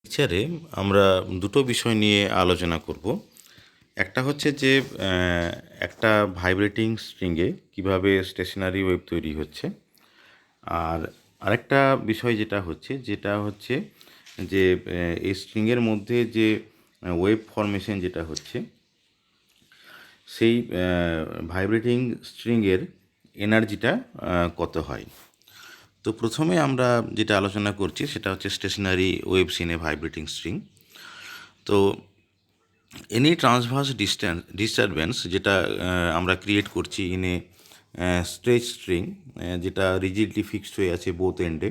লেকচারে আমরা দুটো বিষয় নিয়ে আলোচনা করব। একটা হচ্ছে যে একটা ভাইব্রেটিং স্ট্রিংয়ে কিভাবে স্টেশনারি ওয়েভ তৈরি হচ্ছে, আর আরেকটা বিষয় যেটা হচ্ছে যে এই স্ট্রিংয়ের মধ্যে যে ওয়েভ ফরমেশন যেটা হচ্ছে সেই ভাইব্রেটিং স্ট্রিংয়ের এনার্জিটা কত হয়। তো প্রথমে আমরা যেটা আলোচনা করছি সেটা হচ্ছে stationary waves in a vibrating string. তো এনি ট্রান্সভার্স ডিস্টারবেন্স যেটা আমরা ক্রিয়েট করছি ইন এ স্ট্রেচ স্ট্রিং, যেটা রিজিডলি ফিক্সড হয়ে আছে বোথ এন্ডে,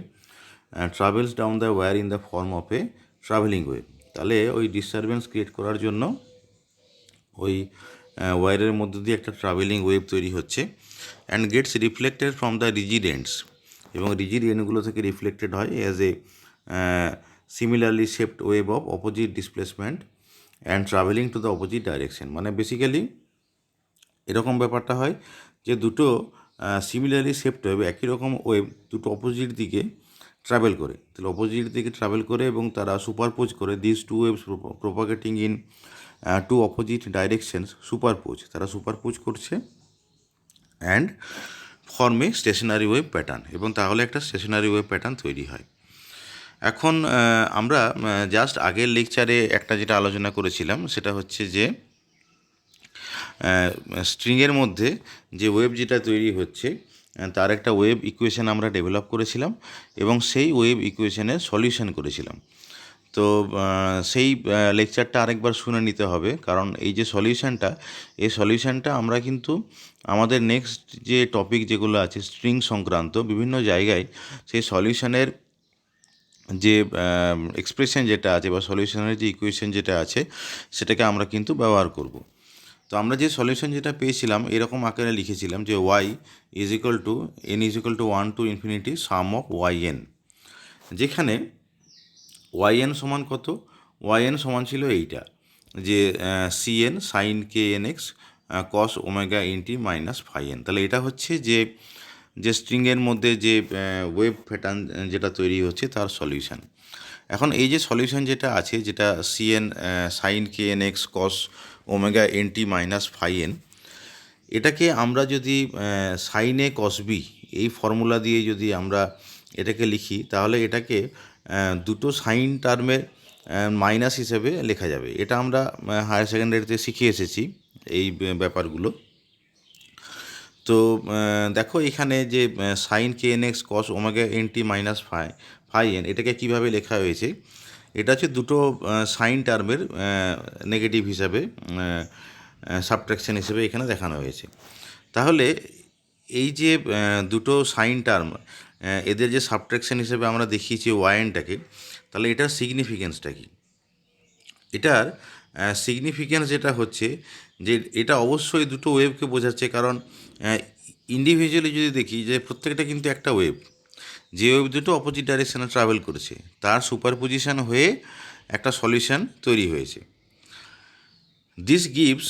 travels down the wire in the form of a travelling wave. তাহলে ওই ডিস্টারবেন্স ক্রিয়েট করার জন্য ওই ওয়্যারের মধ্য দিয়ে একটা ট্রাভেলিং ওয়েভ তৈরি হচ্ছে and gets reflected from the rigid ends, এবং রিজিড এন্ডগুলো থেকে রিফ্লেক্টেড হয় as a similarly shaped wave of opposite displacement and travelling to the opposite direction. মানে বেসিক্যালি এরকম ব্যাপারটা হয় যে দুটো সিমিলারলি শেপড ওয়েভ, একই রকম ওয়েভ দুটো অপোজিট দিকে ট্রাভেল করে, তাহলে অপোজিট দিকে ট্রাভেল করে এবং তারা সুপারপোজ করে, this two waves propagating in two opposite directions superpose, তারা সুপারপোজ করছে অ্যান্ড ফর্মে স্টেশনারি ওয়েভ প্যাটার্ন, এবং তাহলে একটা স্টেশনারি ওয়েভ প্যাটার্ন তৈরি হয়। এখন আমরা জাস্ট আগের লেকচারে একটা যেটা আলোচনা করেছিলাম সেটা হচ্ছে যে স্ট্রিংয়ের মধ্যে যে ওয়েভ যেটা তৈরি হচ্ছে তার একটা ওয়েভ ইকুয়েশন আমরা ডেভেলপ করেছিলাম এবং সেই ওয়েভ ইকুয়েশনের সলিউশন করেছিলাম। তো সেই লেকচারটা আরেকবার শুনে নিতে হবে, কারণ এই যে সলিউশনটা আমরা কিন্তু আমাদের নেক্সট যে টপিক যেগুলো আছে স্ট্রিং সংক্রান্ত বিভিন্ন জায়গায় সেই সলিউশনের যে এক্সপ্রেশন যেটা আছে বা সলিউশনের যে ইকুয়েশন যেটা আছে সেটাকে আমরা কিন্তু ব্যবহার করব। তো আমরা যে সলিউশন যেটা পেয়েছিলাম এরকম আকারে লিখেছিলাম যে y is equal two n is equal to 1 to infinity some of yn, যেখানে yn সমান কত, yn সমান ছিল এইটা যে cn sine K N X cos omega N T minus phi N. তাহলে এটা হচ্ছে যে স্ট্রিংয়ের মধ্যে যে ওয়েভ প্যাটার্ন যেটা তৈরি হচ্ছে তার সলিউশন। এখন এই যে সলিউশন যেটা আছে, যেটা C N sine K N X cos omega N T minus phi N, এটাকে আমরা যদি সাইন এ কস বি এই ফর্মুলা দিয়ে যদি আমরা এটাকে লিখি, তাহলে এটাকে দুটো সাইন টার্মের মাইনাস হিসেবে লেখা যাবে। এটা আমরা হায়ার সেকেন্ডারিতে শিখে এসেছি এই ব্যাপারগুলো। তো দেখো এখানে যে sine K N X cos omega N T minus phi N, এটাকে কীভাবে লেখা হয়েছে, এটা হচ্ছে দুটো সাইন টার্মের নেগেটিভ হিসাবে সাবট্রাকশন হিসেবে এখানে দেখানো হয়েছে। তাহলে এই যে দুটো সাইন টার্ম এদের যে সাবট্রাকশন হিসেবে আমরা দেখিয়েছি ওয়াইনটাকে, তাহলে এটার সিগনিফিকেন্সটা কী? এটার সিগনিফিকেন্স যেটা হচ্ছে যে এটা অবশ্যই দুটো ওয়েভকে বোঝাচ্ছে, কারণ ইন্ডিভিজুয়ালি যদি দেখি যে প্রত্যেকটা কিন্তু একটা ওয়েভ, যে ওয়েভ দুটো অপোজিট ডাইরেকশানে ট্রাভেল করেছে তার সুপারপোজিশন হয়ে একটা সলিউশন তৈরি হয়েছে। দিস গিভস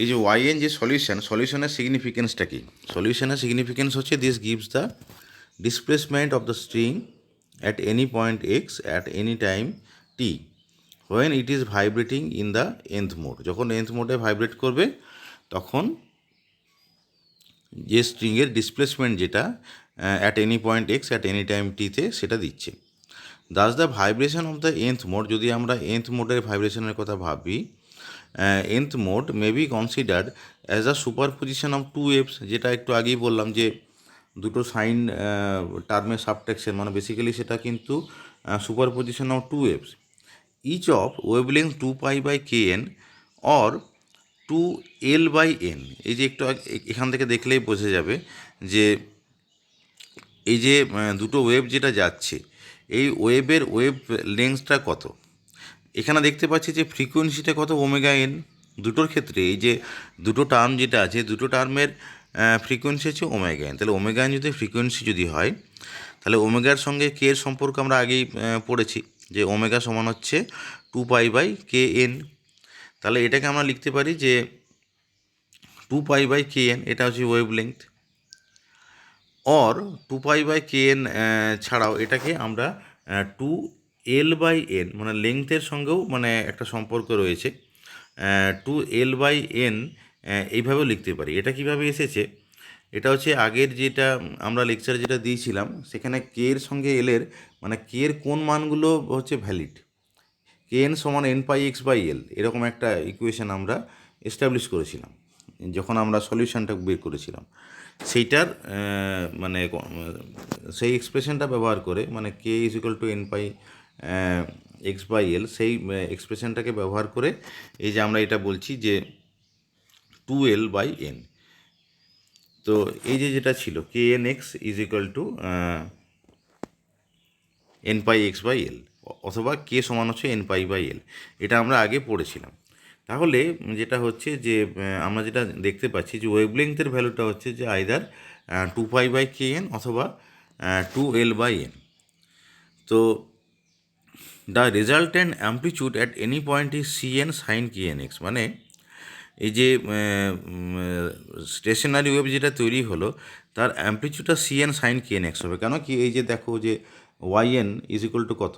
এই যে ওয়াইএন যে সলিউশনের সিগনিফিকেন্সটা কী? সলিউশনের সিগনিফিকেন্স হচ্ছে this gives the displacement of the string at any point X at any time T when it is vibrating in the nth mode। যখন nth মোডে ভাইব্রেট করবে তখন যে স্ট্রিংয়ের ডিসপ্লেসমেন্ট যেটা at any point X at any time টিতে সেটা দিচ্ছে। Thus the vibration of the nth mode, যদি আমরা nth মোডের ভাইব্রেশনের কথা ভাবি, nth mode may be considered as a superposition of two waves, যেটা একটু আগেই বললাম যে দুটো সাইন টার্মের সাবট্রাকশন, মানে বেসিক্যালি সেটা কিন্তু superposition of two waves each of wavelength 2 pi by kn or 2l by n। এই যে একটু এখান থেকে দেখলেই বোঝা যাবে যে এই যে দুটো ওয়েভ যেটা যাচ্ছে এই ওয়েভের ওয়েভ লেন্থটা কত। এখানে দেখতে পাচ্ছি যে ফ্রিকোয়েন্সিটা কত, ওমেগা এন। দুটোর ক্ষেত্রে এই যে দুটো টার্ম যেটা আছে দুটো টার্মের ফ্রিকোয়েন্সি হচ্ছে ওমেগা এন। তাহলে ওমেগা এন যদি ফ্রিকোয়েন্সি যদি হয়, তাহলে ওমেগার সঙ্গে কে এর সম্পর্ক আমরা আগেই পড়েছি যে ওমেগা সমান হচ্ছে 2 পাই বাই কে এন। তাহলে এটাকে আমরা লিখতে পারি যে 2 পাই বাই কে এন, এটা হচ্ছে wavelength. Or 2 pi by K N ছাড়াও এটাকে আমরা 2 এল বাই এন মানে লেংথের সঙ্গেও মানে একটা সম্পর্ক রয়েছে, টু এল বাই এন এইভাবেও লিখতে পারি। এটা কিভাবে এসেছে, এটা হচ্ছে আগের যেটা আমরা লেকচারে যেটা দিয়েছিলাম সেখানে কে এর সঙ্গে এল এর মানে কে এর কোন মানগুলো হচ্ছে ভ্যালিড, কে এন সমান N pi X by L, এরকম একটা ইকুয়েশন আমরা এস্টাবলিশ করেছিলাম যখন আমরা সলিউশনটা বের করেছিলাম। সেইটার মানে সেই এক্সপ্রেশনটা ব্যবহার করে মানে K is equal to N pi X by L, সেই এক্সপ্রেশনটাকে ব্যবহার করে এই যে আমরা এটা বলছি যে টু এল বাই এন। তো এই যে যেটা ছিল K N X is equal to N pi X by L, অথবা কে সমান হচ্ছে এন পাই বাই এল, এটা আমরা আগে পড়েছিলাম। তাহলে যেটা হচ্ছে যে আমরা যেটা দেখতে পাচ্ছি যে ওয়েভলেংথের ভ্যালুটা হচ্ছে যে either two pi by K N অথবা টু এল বাই এন। তো the resultant amplitude at any point is C N sine K N X, মানে এই যে স্টেশনারি ওয়েভ যেটা তৈরি হলো তার অ্যাম্পলিটিউডটা C N sine K N X হবে। কেন কি এই যে দেখো যে Y N is equal to কত,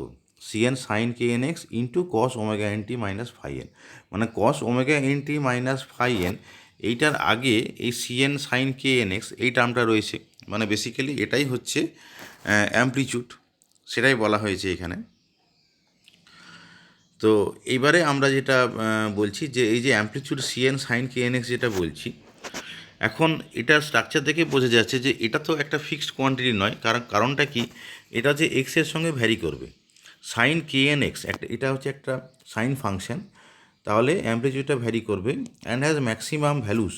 C N sine K N X into cos omega N T minus phi N, মানে cos omega N T minus phi N এইটার আগে এই C N sine K N X এই টার্মটা রয়েছে, মানে basically এটাই হচ্ছে অ্যাম্পলিটিউড, সেটাই বলা হয়েছে এখানে। তো এইবারে আমরা যেটা বলছি যে এই যে amplitude C N sine K N X যেটা বলছি, এখন এটা স্ট্রাকচার থেকে বোঝা যাচ্ছে যে এটা তো একটা ফিক্সড কোয়ান্টিটি নয়, কারণটা কি, এটা যে এক্সের সঙ্গে ভ্যারি করবে। সাইন কে এন এক্স একটা, এটা হচ্ছে একটা সাইন ফাংশন, তাহলে অ্যাম্পলিটিউডটা ভ্যারি করবে and has maximum values.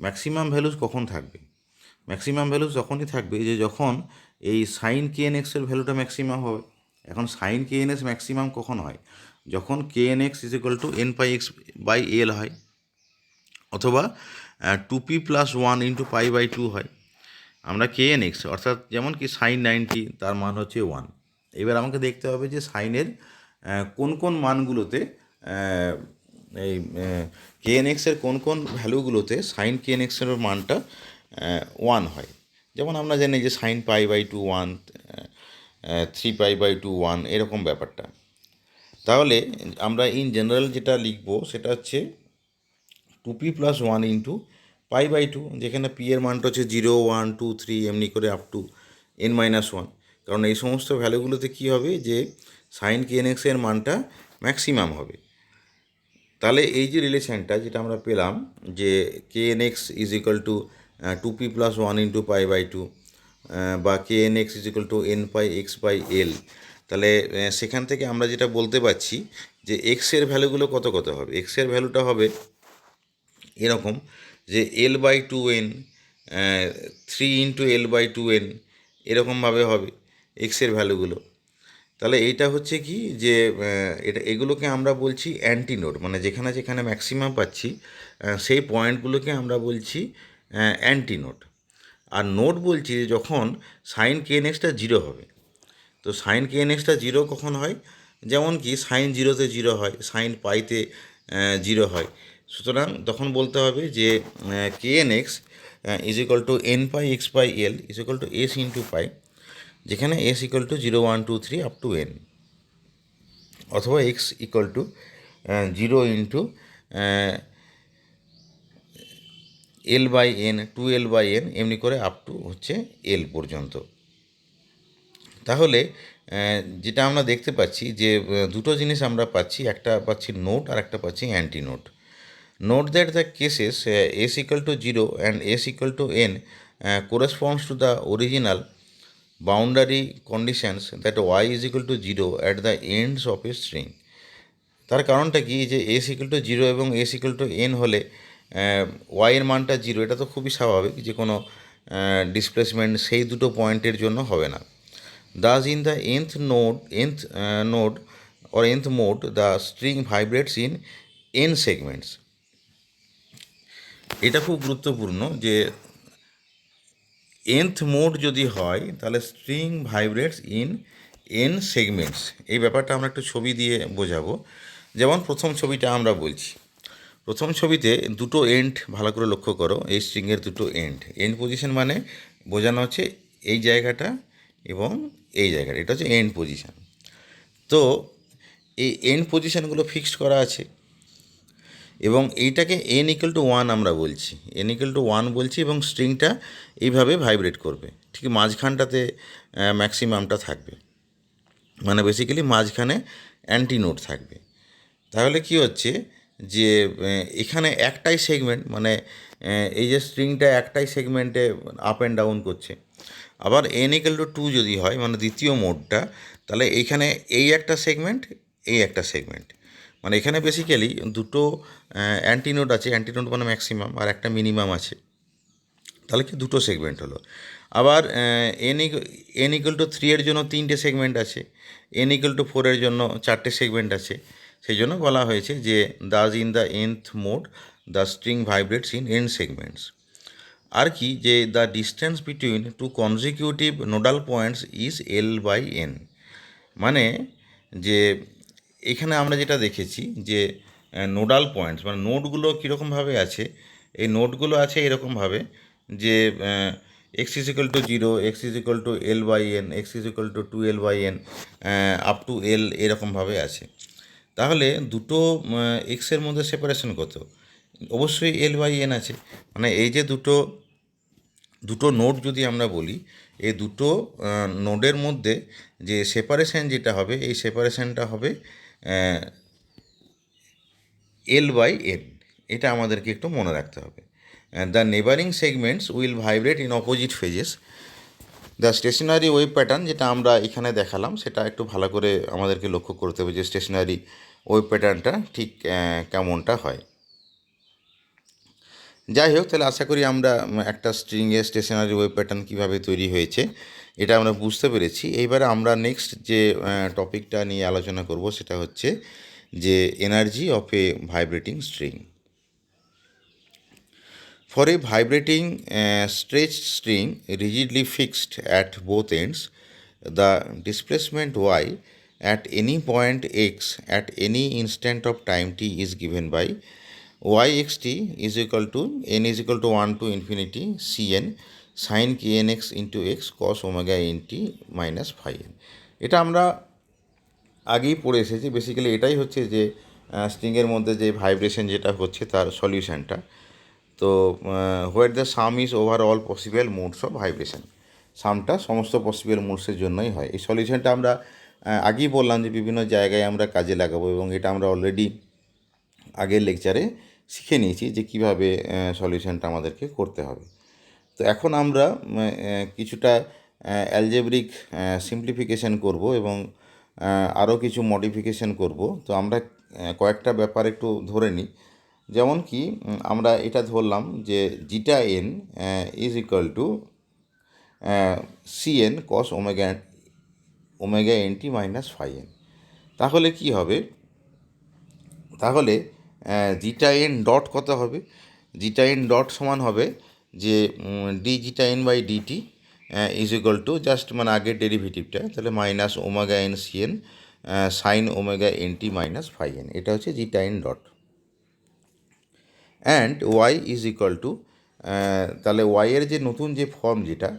Maximum values কখন থাকবে, ম্যাক্সিমাম ভ্যালুস যখনই থাকবে যে যখন এই সাইন কে এন এক্সের ভ্যালুটা ম্যাক্সিমাম হবে। এখন sine K N X maximum কখন হয়, যখন K N X is equal to N pi X by L হয়, অথবা two P plus one into pi by two হয়। আমরা কে এন এক্স অর্থাৎ যেমন কি সাইন 90 তার মান হচ্ছে 1। এবার আমাকে দেখতে হবে যে সাইনের কোন কোন মানগুলোতে এই কে এন এক্সের কোন কোন ভ্যালুগুলোতে সাইন কে এন এক্সের মানটা 1 হয়। যেমন আমরা জানি যে sine pi by two 1, 3 pi by two 1, এরকম ব্যাপারটা। তাহলে আমরা ইন জেনারেল যেটা লিখবো সেটা হচ্ছে two P plus one into pi by two, যেখানে পি এর মানটা হচ্ছে 0, 1, 2, 3 এমনি করে up to N minus one. কারণ এই সমস্ত ভ্যালুগুলোতে কী হবে যে সাইন কে এন এক্সের মানটা ম্যাক্সিমাম হবে। তাহলে এই যে রিলেশানটা যেটা আমরা পেলাম যে K N X is equal to two P plus one into pi by two, বা K N X is equal to N pi X by L, তাহলে সেখান থেকে আমরা যেটা বলতে পারছি যে এক্সের ভ্যালুগুলো কত কত হবে। এক্সের ভ্যালুটা হবে এরকম যে L by two N, three into L by two N, এরকমভাবে হবে এক্সের ভ্যালুগুলো। তাহলে এইটা হচ্ছে কি যে এগুলোকে আমরা বলছি অ্যান্টিনোড, মানে যেখানে যেখানে ম্যাক্সিমাম পাচ্ছি সেই পয়েন্টগুলোকে আমরা বলছি অ্যান্টিনোড। আর নোড বলছি যে যখন সাইন কে এন এক্সটা 0 হবে। তো সাইন কে এন এক্সটা 0 কখন হয়, যেমন কি সাইন 0-তে 0 হয়, সাইন পাইতে 0 হয়। সুতরাং তখন বলতে হবে যে K N X is equal to N pi X by L is equal to S into pi, যেখানে S equal to 0, 1, 2, 3 up to N, অথবা X equal to 0 into L by N, two L by N, এমনি করে up two হচ্ছে এল পর্যন্ত। তাহলে যেটা আমরা দেখতে পাচ্ছি যে দুটো জিনিস আমরা পাচ্ছি, একটা পাচ্ছি নোট আর একটা পাচ্ছি anti note. Note that the cases S equal to 0 and S equal to N corresponds to the original boundary conditions that y is equal to 0 at the ends of a string। তার কারণটা কি যে S equal to 0 এবং S equal to N হলে Y এর মানটা 0, এটা তো খুবই স্বাভাবিক যে কোনো ডিসপ্লেসমেন্ট সেই দুটো পয়েন্টের জন্য হবে না। Thus in the nth node or nth mode the string vibrates in n segments। এটা খুব গুরুত্বপূর্ণ যে nth মোড যদি হয় তাহলে string vibrates in n segments. এই ব্যাপারটা আমরা একটু ছবি দিয়ে বোঝাবো। যেমন প্রথম ছবিটা আমরা বলছি, প্রথম ছবিতে দুটো এন্ড ভালো করে লক্ষ্য করো, এই স্ট্রিংয়ের দুটো এন্ড পজিশন মানে বোঝানো হচ্ছে এই জায়গাটা এবং এই জায়গাটা, এটা হচ্ছে এন্ড পজিশন। তো এই এন্ড পজিশানগুলো ফিক্সড করা আছে এবং এইটাকে n=1 আমরা বলছি, n=1 বলছি, এবং স্ট্রিংটা এইভাবে ভাইব্রেট করবে, ঠিক মাঝখানটাতে ম্যাক্সিমামটা থাকবে, মানে বেসিক্যালি মাঝখানে অ্যান্টিনোড থাকবে। তাহলে কি হচ্ছে যে এখানে একটাই সেগমেন্ট, মানে এই যে স্ট্রিংটা একটাই সেগমেন্টে আপ অ্যান্ড ডাউন করছে। আবার n=2 যদি হয়, মানে দ্বিতীয় মোডটা, তাহলে এইখানে এই একটা সেগমেন্ট, এই একটা সেগমেন্ট, মানে এখানে বেসিক্যালি দুটো অ্যান্টিনোড আছে, অ্যান্টিনোড মানে ম্যাক্সিমাম, আর একটা মিনিমাম আছে, তাহলে কি দুটো সেগমেন্ট হলো। আবার n=3 এর জন্য 3টে সেগমেন্ট আছে, n=4 এর জন্য 4টে সেগমেন্ট আছে। সেই জন্য বলা হয়েছে যে thus in the nth mode the string vibrates in n segments. আর কি যে the distance between two consecutive nodal points is L/n, মানে যে এখানে আমরা যেটা দেখেছি যে নোডাল পয়েন্টস মানে নোডগুলো কীরকমভাবে আছে, এই নোডগুলো আছে এরকমভাবে যে x=0, x=L/n, x=2L/n, up to L, এরকমভাবে আছে। তাহলে দুটো এক্সের মধ্যে সেপারেশন কত? অবশ্যই L/n আছে, মানে এই যে দুটো নোড যদি আমরা বলি, এই দুটো নোডের মধ্যে যে সেপারেশন যেটা হবে, এই সেপারেশনটা হবে L/n, এটা আমাদেরকে একটু মনে রাখতে হবে। The neighbouring segments will vibrate in opposite phases. The stationary wave pattern যেটা আমরা এখানে দেখালাম, সেটা একটু ভালো করে আমাদেরকে লক্ষ্য করতে হবে যে স্টেশনারি ওয়েভ প্যাটার্নটা ঠিক কেমনটা হয়। যাই হোক, তাহলে আশা করি আমরা একটা স্ট্রিংয়ের স্টেশনারি ওয়েভ প্যাটার্ন কীভাবে তৈরি হয়েছে এটা আমরা বুঝতে পেরেছি। এইবারে আমরা নেক্সট যে টপিকটা নিয়ে আলোচনা করব সেটা হচ্ছে যে energy of A vibrating string. For a vibrating stretched string rigidly fixed at both ends, the displacement y at any point x at any instant of time t is given by yxt is equal to n is equal to 1 to infinity cn sin knx into x cos omega nt minus phi n। এটা আমরা আগেই পড়ে এসেছি। Basically এটাই হচ্ছে যে স্ট্রিংয়ের মধ্যে যে ভাইব্রেশন যেটা হচ্ছে তার সলিউশনটা। তো where the sum is over all possible modes of vibration, সামটা সমস্ত পসিবল মোডসের জন্যই হয়। এই সলিউশনটা আমরা আগেই বললাম যে বিভিন্ন জায়গায় আমরা কাজে লাগাবো, এবং এটা আমরা অলরেডি আগের লেকচারে শিখে নিয়েছি যে কীভাবে সলিউশনটা আমাদেরকে করতে হবে। তো এখন আমরা কিছুটা অ্যালজেব্রিক সিম্পলিফিকেশন করব এবং আরও কিছু মডিফিকেশন করব। তো আমরা কয়েকটা ব্যাপার একটু ধরে নিই। যেমন কি আমরা এটা ধরলাম যে zeta N is equal to C N cos omega N T minus phi N. তাহলে কি হবে? তাহলে জিটা এন ডট কত হবে? জিটা এন ডট সমান হবে যে D zeta N by D T is equal to just মানে আগের ডেরিভেটিভটা, তাহলে minus omega N C N sine omega N T minus phi N, এটা হচ্ছে zeta N dot. And Y is equal to, তাহলে ওয়াইয়ের যে নতুন যে ফর্ম যেটা,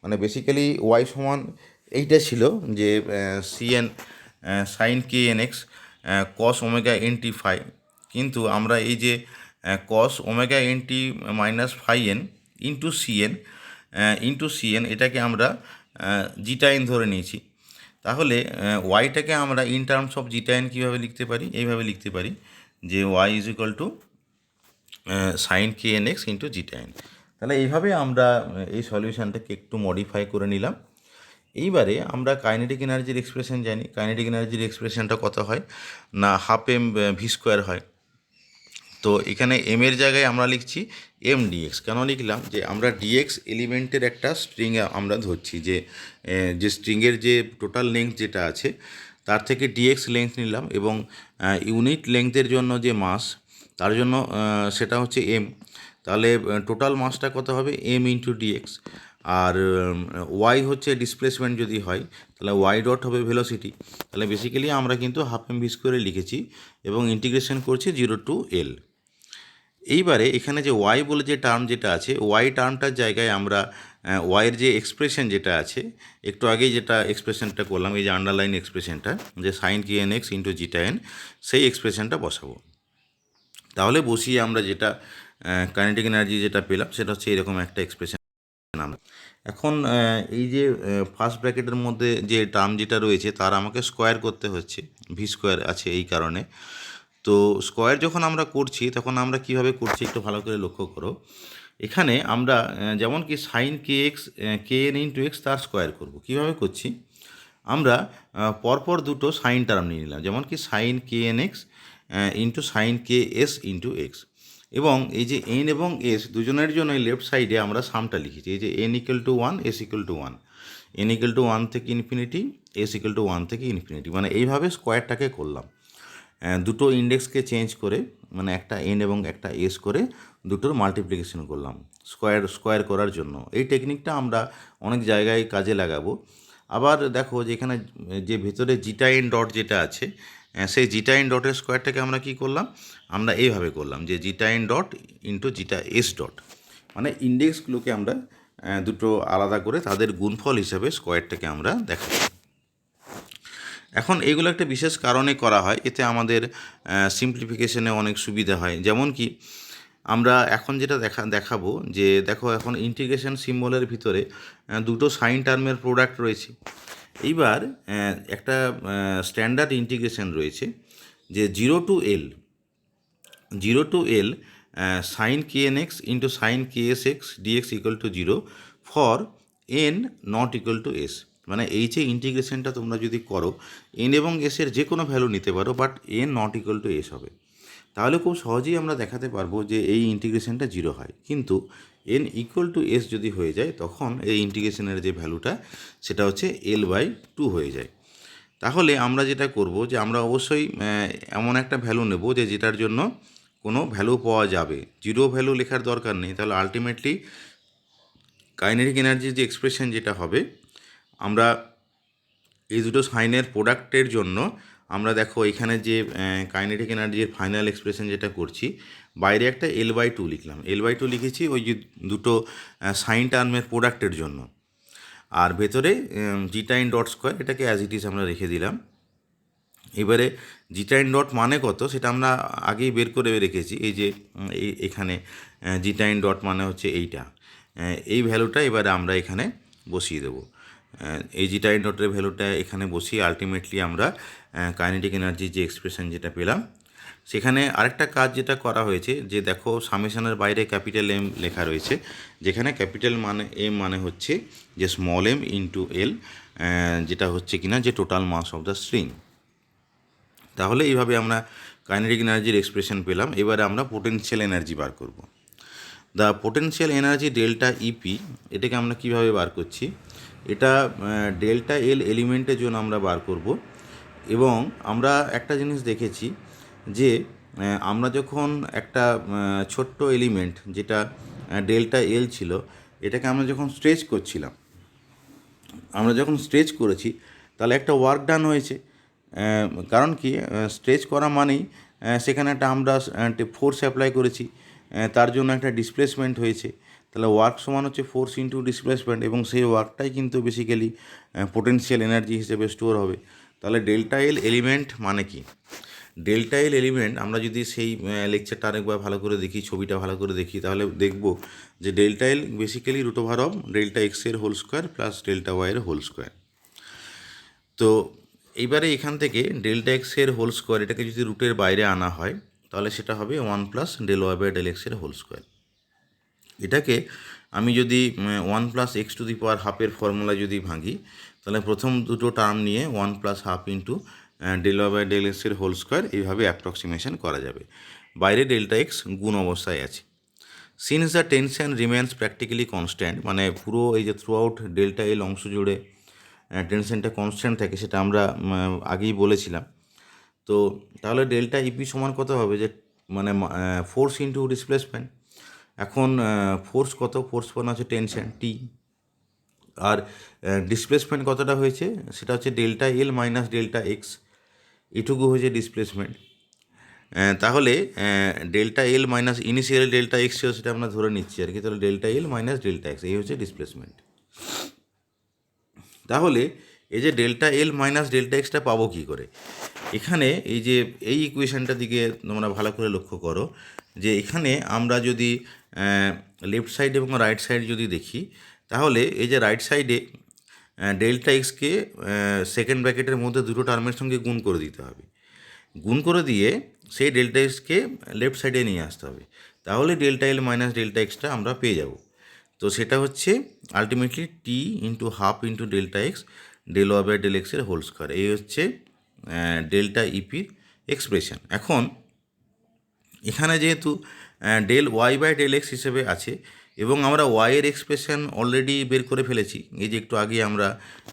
মানে বেসিক্যালি ওয়াই সমান এইটা ছিল যে C N sine K N X cos omega N T phi, কিন্তু আমরা এই যে cos omega N T minus phi N into C N এটাকে আমরা জিটা এন ধরে নিয়েছি। তাহলে ওয়াইটাকে আমরা in terms of zeta N কীভাবে লিখতে পারি? এইভাবে লিখতে পারি যে Y is equal to sine K N X into zeta N. তাহলে এইভাবে আমরা এই সলিউশনটাকে একটু মডিফাই করে নিলাম। এইবারে আমরা কাইনেটিক এনার্জির এক্সপ্রেশন জানি। কাইনেটিক এনার্জির এক্সপ্রেশনটা কত হয় না, হাফ এম ভি স্কোয়ার হয়। তো এখানে এম এর জায়গায় আমরা লিখছি এম ডিএক্স। কেন লিখলাম? যে আমরা ডিএক্স এলিমেন্টের একটা স্ট্রিং আমরা ধরছি, যে স্ট্রিংয়ের যে টোটাল লেংথ যেটা আছে তার থেকে ডিএক্স লেংথ নিলাম, এবং ইউনিট লেংথের জন্য যে মাস তার জন্য সেটা হচ্ছে এম। তাহলে টোটাল মাসটা কত হবে? M into D X. আর ওয়াই হচ্ছে ডিসপ্লেসমেন্ট যদি হয়, তাহলে ওয়াই ডট হবে ভেলোসিটি। তাহলে বেসিক্যালি আমরা কিন্তু হাফ এম ভি স্কোয়ারে লিখেছি এবং ইন্টিগ্রেশন করছি 0 to L। এইবারে এখানে যে ওয়াই বলে যে টার্ম যেটা আছে, ওয়াই টার্মটার জায়গায় আমরা ওয়াইয়ের যে এক্সপ্রেশন যেটা আছে, একটু আগেই যেটা এক্সপ্রেশনটা করলাম, এই যে আন্ডারলাইন এক্সপ্রেশনটা, যে sine K N X into zeta N, সেই এক্সপ্রেশনটা বসাবো। তাহলে বসিয়ে আমরা যেটা কাইনেটিক এনার্জি যেটা পেলাম সেটা হচ্ছে এরকম একটা এক্সপ্রেশন আমরা। এখন এই যে ফার্স্ট ব্র্যাকেটের মধ্যে যে টার্ম যেটা রয়েছে তার আমাকে স্কোয়ার করতে হচ্ছে, ভি স্কোয়ার আছে এই কারণে। তো স্কোয়ার যখন আমরা করছি তখন আমরা কিভাবে করছি একটু ভালো করে লক্ষ্য করো। এখানে আমরা যেমন কি sine K X K N into X তার স্কোয়ার করবো। কীভাবে করছি, আমরা পরপর দুটো সাইন টার্ম নিয়ে নিলাম, যেমন কি sine K N X into sine K S into X, এবং এই যে এন এবং এস দুজনের জন্য লেফট সাইডে আমরা সামটা লিখেছি, এই যে N equal to one, S equal to one, N equal to one থেকে infinity, S equal to one থেকে ইনফিনিটি, মানে এইভাবে স্কোয়ারটাকে করলাম। দুটো ইন্ডেক্সকে চেঞ্জ করে, মানে একটা এন এবং একটা এস করে দুটোর মাল্টিপ্লিকেশন করলাম স্কোয়ার করার জন্য। এই টেকনিকটা আমরা অনেক জায়গায় কাজে লাগাবো। আবার দেখো যে এখানে যে ভেতরে জিটা এন ডট যেটা আছে, সেই জিটা এন ডটের স্কোয়ারটাকে আমরা কী করলাম, আমরা এইভাবে করলাম যে zeta N dot into zeta S dot, মানে ইন্ডেক্সগুলোকে আমরা দুটো আলাদা করে তাদের গুণফল হিসাবে স্কোয়ারটাকে আমরা দেখাই। এখন এগুলো একটা বিশেষ কারণে করা হয়, এতে আমাদের সিম্পলিফিকেশনে অনেক সুবিধা হয়। যেমন কি আমরা এখন যেটা দেখাবো যে দেখো এখন ইন্টিগ্রেশন সিম্বলের ভিতরে দুটো সাইন টার্মের প্রোডাক্ট রয়েছে। এইবার একটা স্ট্যান্ডার্ড ইন্টিগ্রেশন রয়েছে যে zero to L sine K N X into sine K S X D X equal to zero for N not equal to S. মানে এই যে ইন্টিগ্রেশনটা তোমরা যদি করো, এন এবং এসের যে কোনো ভ্যালু নিতে পারো, but N not equal to S হবে, তাহলে খুব সহজেই আমরা দেখাতে পারবো যে এই ইন্টিগ্রেশনটা জিরো হয়। কিন্তু এন ইকুয়াল টু এস যদি হয়ে যায় তখন এই ইন্টিগ্রেশনের যে ভ্যালুটা সেটা হচ্ছে এল বাই টু হয়ে যায়। তাহলে আমরা যেটা করব যে আমরা অবশ্যই এমন একটা ভ্যালু নেব যে যেটার জন্য কোনো ভ্যালু পাওয়া যাবে, জিরো ভ্যালু লেখার দরকার নেই। তাহলে আলটিমেটলি কাইনেটিক এনার্জির যে এক্সপ্রেশন যেটা হবে, আমরা এই দুটো সাইনের প্রোডাক্টের জন্য আমরা দেখো এখানে যে কাইনেটিক এনার্জির ফাইনাল এক্সপ্রেশন যেটা করছি, বাইরে একটা এল বাই টু লিখলাম, এল বাই টু লিখেছি ওই যে দুটো সাইন টার্মের প্রোডাক্টের জন্য, আর ভেতরে জিটা ইন ডট স্কোয়ার এটাকে অ্যাজ ইট ইজ আমরা রেখে দিলাম। এবারে জিটা ইন ডট মানে কত সেটা আমরা আগেই বের করে রেখেছি, এই যে এখানে জিটা ইন ডট মানে হচ্ছে এইটা, এই ভ্যালুটা এবারে আমরা এখানে বসিয়ে দেবো। এই জিটা ইন ডটের ভ্যালুটা এখানে বসিয়ে আলটিমেটলি আমরা কাইনেটিক এনার্জির যে এক্সপ্রেশন যেটা পেলাম, সেখানে আরেকটা কাজ যেটা করা হয়েছে যে দেখো সামেশনের বাইরে ক্যাপিটাল এম লেখা রয়েছে, যেখানে ক্যাপিটাল মানে এম মানে হচ্ছে যে স্মল এম ইন্টু এল, যেটা হচ্ছে কিনা যে total mass of the string. তাহলে এইভাবে আমরা কাইনেটিক এনার্জির এক্সপ্রেশন পেলাম। এবারে আমরা পোটেনশিয়াল এনার্জি বার করব। The potential energy delta E P, এটাকে আমরা কিভাবে বার করছি, এটা ডেল্টা এল এলিমেন্টের জন্য আমরা বার করব। এবং আমরা একটা জিনিস দেখেছি যে আমরা যখন একটা ছোট্ট এলিমেন্ট যেটা ডেল্টা এল ছিল, এটাকে আমরা যখন স্ট্রেচ করছিলাম, আমরা যখন স্ট্রেচ করেছি তাহলে একটা ওয়ার্ক ডান হয়েছে। কারণ কি, স্ট্রেচ করা মানেই সেখানে একটা আমরা ফোর্স অ্যাপ্লাই করেছি, তার জন্য একটা ডিসপ্লেসমেন্ট হয়েছে। তাহলে ওয়ার্ক সমান হচ্ছে ফোর্স ইন্টু ডিসপ্লেসমেন্ট, এবং সেই ওয়ার্কটাই কিন্তু বেসিক্যালি পোটেনশিয়াল এনার্জি হিসেবে স্টোর হবে। তাহলে ডেল্টা এল এলিমেন্ট মানে কি, ডেল্টা এল এলিমেন্ট আমরা যদি সেই লেকচারটা আরেকবার ভালো করে দেখি, ছবিটা ভালো করে দেখি, তাহলে দেখব যে delta L basically root over of delta এক্সের হোল স্কোয়ার প্লাস ডেল্টা ওয়াইয়ের হোল স্কোয়ার। তো এইবারে এখান থেকে ডেল্টা এক্সের হোল স্কোয়ার এটাকে যদি রুটের বাইরে আনা হয় তাহলে সেটা হবে one plus del Y by del এক্সের হোল স্কোয়ার। এটাকে আমি যদি one plus X to the power হাফের ফর্মুলা যদি ভাঙি, তাহলে প্রথম দুটো টার্ম নিয়ে one plus half into del Y by del এক্সের হোল স্কোয়ার এইভাবে অ্যাপ্রক্সিমেশন করা যাবে। বাইরে ডেল্টা এক্স গুণ অবস্থায় আছে। Since the tension remains practically constant, মানে পুরো এই যে থ্রু আউট ডেল্টা এল অংশ জুড়ে টেনশনটা কনস্ট্যান্ট থাকে, সেটা আমরা আগেই বলেছিলাম। তো তাহলে ডেল্টা ইপি সমান কত হবে, যে মানে ফোর্স ইন্টু ডিসপ্লেসমেন্ট। এখন ফোর্স কত, ফোর্স মানে হচ্ছে টেনশন টি, আর ডিসপ্লেসমেন্ট কতটা হয়েছে সেটা হচ্ছে delta L minus delta x, এটুকু হয়েছে ডিসপ্লেসমেন্ট। তাহলে delta L minus initial delta x ছিল সেটা আমরা ধরে নিচ্ছি আর কি, তাহলে delta L minus delta x এই হচ্ছে ডিসপ্লেসমেন্ট। তাহলে এই যে delta L minus delta extra পাবো কী করে? এখানে এই যে এই ইকুয়েশানটার দিকে তোমরা ভালো করে লক্ষ্য করো যে এখানে আমরা যদি লেফট সাইড এবং রাইট সাইড যদি দেখি, তাহলে এই যে রাইট সাইডে ডেল্টা এক্সকে সেকেন্ড ব্র্যাকেটের মধ্যে দুটো টার্মের সঙ্গে গুণ করে দিতে হবে, গুণ করে দিয়ে সেই ডেল্টা এক্সকে লেফট সাইডে নিয়ে আসতে হবে, তাহলে ডেল্টা এল মাইনাস ডেল্টা এক্সটা আমরা পেয়ে যাব। তো সেটা হচ্ছে ultimately T into half into delta X del Y by del এক্সের হোল স্কোয়ার, এই হচ্ছে ডেল্টা ইপির এক্সপ্রেশন। এখন এখানে যেহেতু del Y by del X হিসেবে আছে এবং আমরা ওয়াইয়ের এক্সপ্রেশন অলরেডি বের করে ফেলেছি, এই যে একটু আগে আমরা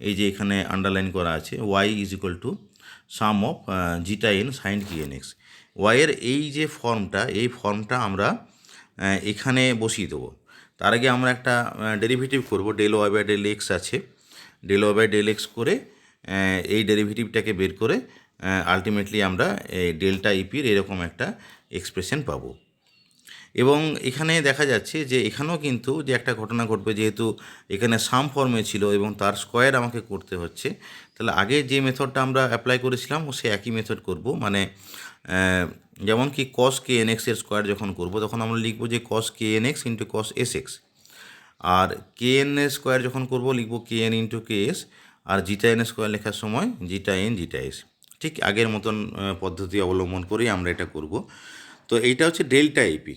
এই যে এখানে আন্ডারলাইন করা আছে Y is equal to sum of zeta N sine K N X, ওয়াইয়ের এই যে ফর্মটা এই ফর্মটা আমরা এখানে বসিয়ে দেবো। তার আগে আমরা একটা ডেরিভেটিভ করব, del Y by del X আছে, del Y by del X করে এই ডেরিভেটিভটাকে বের করে আলটিমেটলি আমরা এই ডেল্টা ইপির এরকম একটা এক্সপ্রেশন পাবো। এবং এখানে দেখা যাচ্ছে যে এখানেও কিন্তু যে একটা ঘটনা ঘটবে, যেহেতু এখানে সাম ফর্মে ছিল এবং তার স্কোয়ার আমাকে করতে হচ্ছে, তাহলে আগে যে মেথডটা আমরা অ্যাপ্লাই করেছিলাম সে একই মেথড করব, মানে যেমন কি কস কে এন এক্সের স্কোয়ার যখন করব তখন আমরা লিখব যে cos K N X into cos S X, আর কে এন এর স্কোয়ার যখন করব লিখব K N into K S, আর জিটা এন স্কোয়ার লেখার সময় জিটা এন জিটা এস, ঠিক আগের মতন পদ্ধতি অবলম্বন করেই আমরা এটা করব। তো এইটা হচ্ছে ডেল্টা ইপি।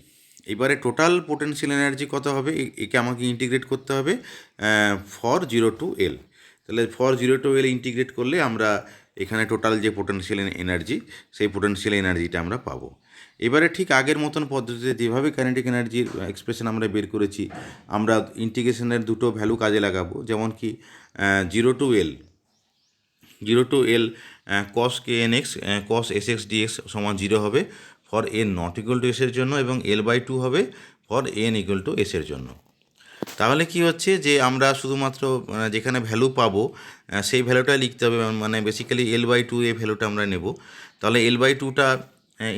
এবারে টোটাল পোটেনশিয়াল এনার্জি কত হবে, একে আমাকে ইন্টিগ্রেট করতে হবে ফর 0 টু এল, তাহলে ফর 0 টু এল ইন্টিগ্রেট করলে আমরা এখানে টোটাল যে পোটেনশিয়াল এনার্জি সেই পোটেনশিয়াল এনার্জিটা আমরা পাবো। এবারে ঠিক আগের মতন পদ্ধতিতে যেভাবে কাইনেটিক এনার্জির এক্সপ্রেশন আমরা বের করেছি, আমরা ইন্টিগ্রেশনের দুটো ভ্যালু কাজে লাগাবো, যেমন কি 0 টু এল কস কে এন এক্স কস এস এক্স ডিএক্স সমান 0 হবে for N not equal two এসের জন্য, এবং L/2 হবে ফর এন ইকুয়াল টু এসের জন্য। তাহলে কি হচ্ছে যে আমরা শুধুমাত্র যেখানে ভ্যালু পাবো সেই ভ্যালুটাই লিখতে হবে, মানে বেসিক্যালি L/2 এই ভ্যালুটা আমরা নেব, তাহলে L/2টা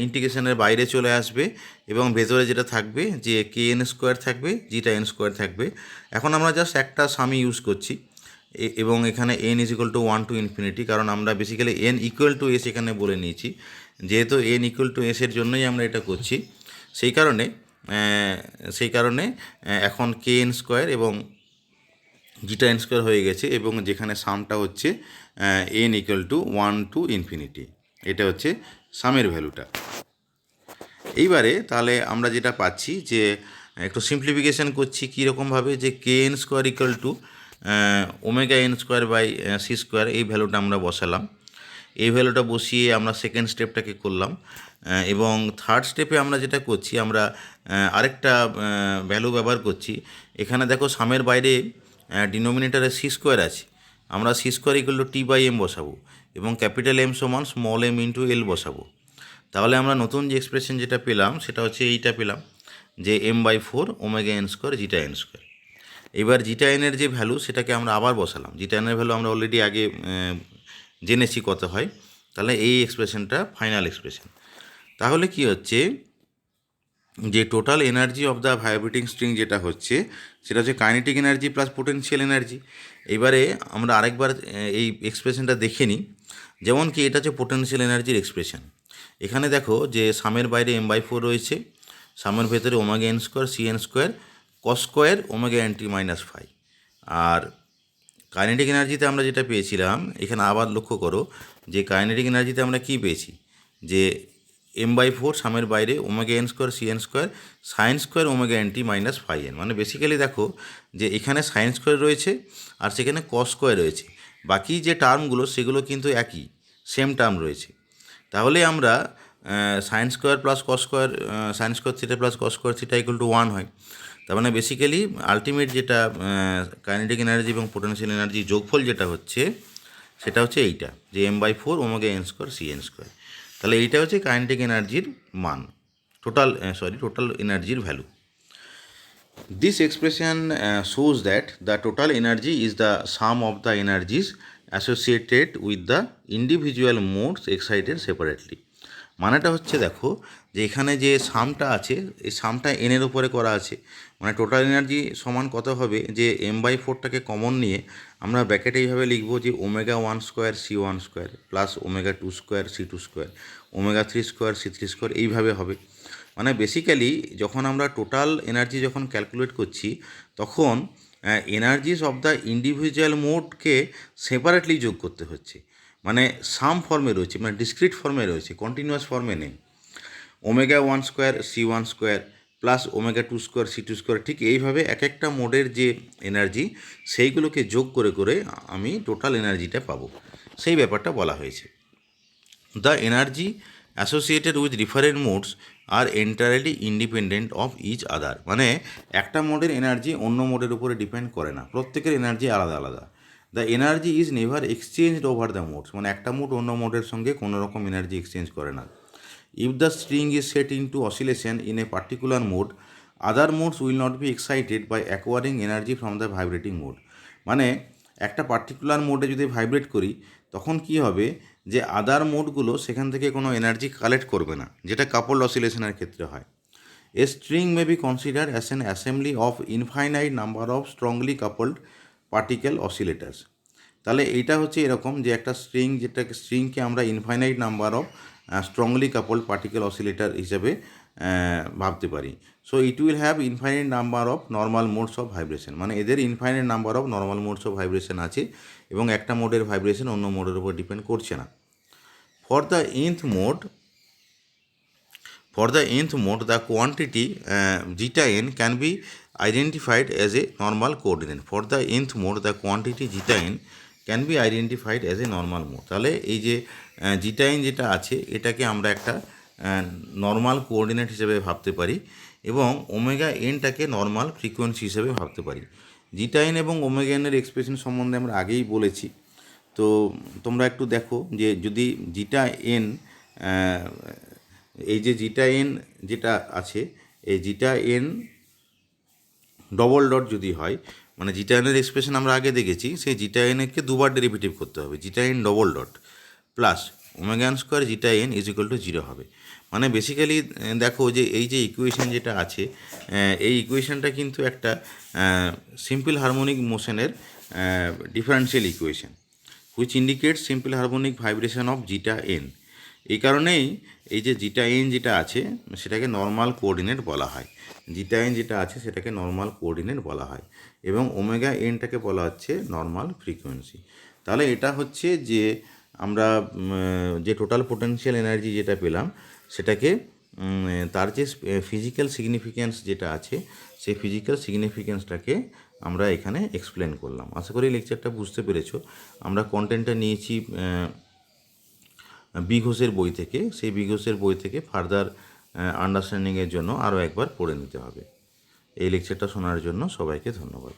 ইন্টিগ্রেশনের বাইরে চলে আসবে এবং ভেতরে যেটা থাকবে যে কে এন স্কোয়ার থাকবে, জিটা এন স্কোয়ার থাকবে। এখন আমরা জাস্ট একটা সামি ইউজ করছি এবং এখানে n is equal to 1 to infinity, কারণ আমরা basically n equal to S এখানে বলে নিয়েছি, যেহেতু n ইকুয়াল টু এসের জন্যই আমরা এটা করছি, সেই কারণে এখন কে এন স্কোয়ার এবং জিটা এন স্কোয়ার হয়ে গেছে, এবং যেখানে সামটা হচ্ছে n equal to 1 to infinity, এটা হচ্ছে সামের ভ্যালুটা। এইবারে তাহলে আমরা যেটা পাচ্ছি যে একটু সিম্পলিফিকেশান করছি কীরকমভাবে, যে K N square equal to omega N square by C square, এই ভ্যালুটা আমরা বসালাম। এই ভ্যালুটা বসিয়ে আমরা সেকেন্ড স্টেপটাকে করলাম, এবং থার্ড স্টেপে আমরা যেটা করছি, আমরা আরেকটা ভ্যালু ব্যবহার করছি। এখানে দেখো সামের বাইরে ডিনোমিনেটারে সি স্কোয়ার আছে, আমরা C square equal to T by M বসাবো এবং ক্যাপিটাল এম সমান স্মল এম ইন্টু এল বসাবো। তাহলে আমরা নতুন যে এক্সপ্রেশন যেটা পেলাম সেটা হচ্ছে এইটা পেলাম, যে m/4 omega N square zeta N square. এবার জিটা এনের যে ভ্যালু সেটাকে আমরা আবার বসালাম, জিটা এনের ভ্যালু আমরা অলরেডি আগে জেনেছি কত হয়, তাহলে এই এক্সপ্রেশনটা ফাইনাল এক্সপ্রেশন। তাহলে কি হচ্ছে যে total energy of the vibrating string যেটা হচ্ছে সেটা হচ্ছে kinetic energy plus potential energy. এবারে আমরা আরেকবার এই এক্সপ্রেশনটা দেখে নিই, যেমন কি এটা হচ্ছে পোটেনশিয়াল এনার্জির এক্সপ্রেশন। এখানে দেখো যে সামের বাইরে m/4 রয়েছে, সামের ভেতরে omega N square C N square cos square omega N T minus phi. আর কাইনেটিক এনার্জিতে আমরা যেটা পেয়েছিলাম, এখানে আবার লক্ষ্য করো যে কাইনেটিক এনার্জিতে আমরা কী পেয়েছি, যে m/4 সামের বাইরে omega N square C N square sine square omega N T minus phi N, মানে বেসিক্যালি দেখো যে এখানে সাইন স্কোয়ার রয়েছে আর সেখানে কস স্কোয়ার রয়েছে, বাকি যে টার্মগুলো সেগুলো কিন্তু একই সেম টার্ম রয়েছে। তাহলে আমরা sine square plus cos square sine square theta plus cos square theta equal to 1 হয়। তার মানে বেসিক্যালি আলটিমেট যেটা কাইনেটিক এনার্জি এবং পোটেনশিয়াল এনার্জি যোগফল যেটা হচ্ছে সেটা হচ্ছে এইটা, যে m/4 omega N square C N square. তাহলে এইটা হচ্ছে কাইনেটিক এনার্জির মান, টোটাল এনার্জির value. This expression shows that the total energy is the sum of the energies associated with the individual modes excited separately. মানেটা হচ্ছে দেখো যে এখানে যে সামটা আছে এই সামটা এনের উপরে করা আছে, মানে টোটাল এনার্জি সমান কত হবে, যে m/4টাকে কমন নিয়ে আমরা ব্র্যাকেটে এইভাবে লিখবো যে omega 1 square c1 square plus omega 2 square c2 square omega 3 square c3 square এইভাবে হবে। মানে বেসিক্যালি যখন আমরা টোটাল এনার্জি যখন ক্যালকুলেট করছি তখন এনার্জিস অফ দ্য ইন্ডিভিজুয়াল মোডকে সেপারেটলি যোগ করতে হচ্ছে, মানে সাম ফর্মে রয়েছে, মানে ডিসক্রিট ফর্মে রয়েছে, কন্টিনিউয়াস ফর্মে নেই। Omega 1 square c1 square plus omega 2 square c2 square, ঠিক এইভাবে এক একটা মোডের যে এনার্জি সেইগুলোকে যোগ করে করে আমি টোটাল এনার্জিটা পাবো, সেই ব্যাপারটা বলা হয়েছে। The energy associated with different modes are entirely independent of each other, মানে একটা মোডের এনার্জি অন্য মোডের উপরে ডিপেন্ড করে না, প্রত্যেকের এনার্জি আলাদা আলাদা। The energy is never exchanged over the modes, মানে একটা মোড অন্য মোডের সঙ্গে কোনো রকম এনার্জি এক্সচেঞ্জ করে না। If the string is set into oscillation in a particular mode, other modes will not be excited by acquiring energy from the vibrating mode. মানে একটা পার্টিকুলার মোডে যদি ভাইব্রেট করি তখন কি হবে, যে আদার মোডগুলো সেখান থেকে কোনো এনার্জি কালেক্ট করবে না, যেটা কাপলড অসিলেশনের ক্ষেত্রে হয়। A string may be consider as an assembly of infinite number of strongly coupled particle oscillators. তাহলে এইটা হচ্ছে এরকম যে একটা স্ট্রিং, যেটাকে স্ট্রিংকে আমরা infinite number of strongly coupled particle oscillator হিসেবে ভাবতে পারি। So it will have infinite number of normal modes of vibration, মানে এদের infinite number of normal modes of vibration আছে এবং একটা মোডের ভাইব্রেশন অন্য মোডের উপর ডিপেন্ড করছে না। For the nth mode, the quantity zeta n can be identified as a normal coordinate. For the nth mode, the quantity zeta n can be identified as a normal mode. তাহলে এই যে zeta N যেটা আছে এটাকে আমরা একটা normal coordinate হিসেবে ভাবতে পারি এবং ওমেগা এনটাকে নর্মাল ফ্রিকোয়েন্সি হিসেবে ভাবতে পারি। জিটা এন এবং ওমেগা এনের এক্সপ্রেশন সম্বন্ধে আমরা আগেই বলেছি, তো তোমরা একটু দেখো যে যদি জিটা এন, এই যে জিটা এন যেটা আছে, এই জিটা এন ডবল ডট যদি হয়, মানে জিটা এনের এক্সপ্রেশন আমরা আগে দেখেছি, সেই জিটা এনকে দুবার ডেরিভেটিভ করতে হবে, zeta n double dot plus omega square zeta N is equal to 0 হবে। মানে বেসিক্যালি দেখো যে এই যে ইকুয়েশন যেটা আছে, এই ইকুয়েশনটা কিন্তু একটা সিম্পল হারমোনিক মোশনের differential equation which indicates simple harmonic vibration of zeta n. এই কারণেই এই যে জিটা এন যেটা আছে সেটাকে নর্মাল কোঅর্ডিনেট বলা হয়, জিটা এন যেটা আছে সেটাকে নর্মাল কোঅর্ডিনেট বলা হয় এবং ওমেগা এনটাকে বলা হচ্ছে নর্মাল ফ্রিকোয়েন্সি। তাহলে এটা হচ্ছে যে আমরা যে টোটাল পোটেনশিয়াল এনার্জি যেটা পেলাম সেটাকে তার যে ফিজিক্যাল সিগনিফিক্যান্স যেটা আছে সেই ফিজিক্যাল সিগনিফিক্যান্সটাকে আমরা এখানে এক্সপ্লেন করলাম। আশা করি লেকচারটা বুঝতে পেরেছো। আমরা কন্টেন্টটা নিয়েছি বি ঘোষের বই থেকে, সেই বি ঘোষের বই থেকে ফার্দার আন্ডারস্ট্যান্ডিংয়ের জন্য আরও একবার পড়ে নিতে হবে। এই লেকচারটা শোনার জন্য সবাইকে ধন্যবাদ।